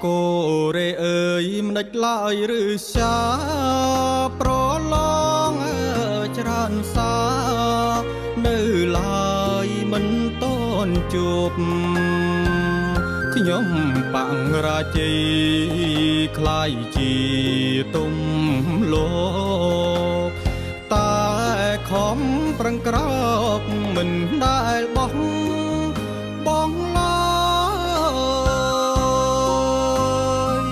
កូរ៉េអើយមិនដាច់ឡើយឬសាប្រឡងច្រើនសានៅឡើយមិនតន់ជួបខ្ញុំបាំងរាជីคล้ายជាទុំលោកតែខំប្រឹងក្រោកមិនដែលបោះបងឡើយ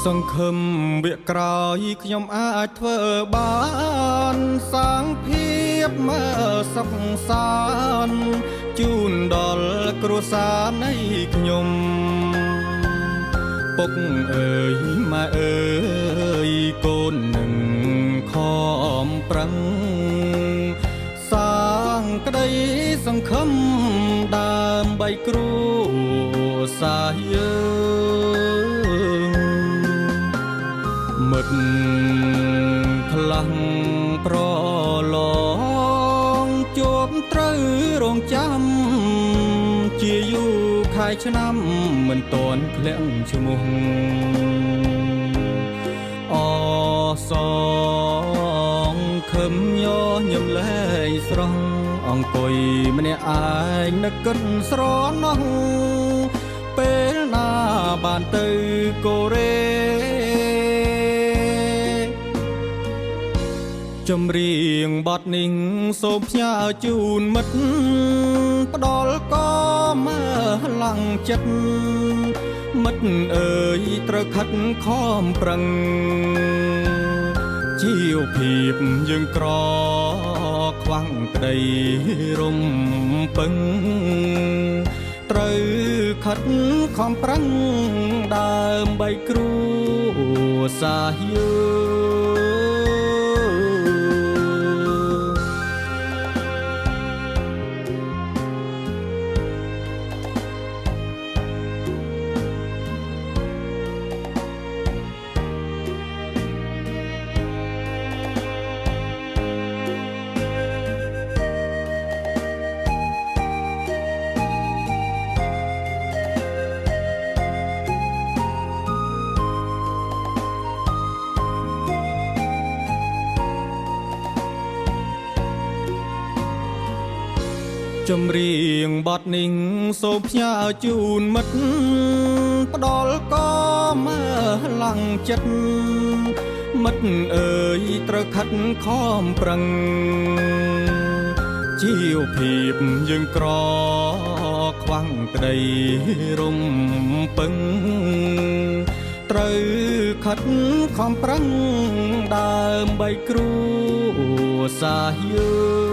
សង្ឃឹមវាក្រោយខ្ញុំអាចធ្វើបានសាងភាពមើសុខសាន្តជូនដល់គ្រួសារនៃខ្ញុំពុកអើយម៉ែអើយកូននឹងខំប្រឹងសាងក្តីសង្ឃឹមដើម្បីគ្រួសារយើងមិត្តខ្លាំងប្រឡងជួបត្រូវរងចាំជាយូរខែឆ្នាំមិនតន់ធ្លាក់ឈ្មោះអសងខឹមញញឹមលែងស្រស់អង្គុយម្នាក់ឯងនឹកគិតស្រណោះពេលណាបានទៅកូរ៉េចម្រៀងបទនេះសូមផ្ញើជូនមិត្តផ្ដល់ក៏មើឡើងចិត្តមិត្តអើយត្រូវខិតខំប្រឹងជីវភាពយើងក្រខ្វាំងក្តីរំពឹងត្រូវខិតខំប្រឹងដើម្បីគ្រួសារយើងចម្រៀងបទនេះសូមផ្ញើជូនមិត្តផ្ដល់ក៏មើឡើងចិត្តមិត្តអើយត្រូវខិតខំប្រឹងជីវភាពយើងក្រខ្វាំងក្តីរំពឹងត្រូវខិតខំប្រឹងដើម្បីគ្រួសារយើង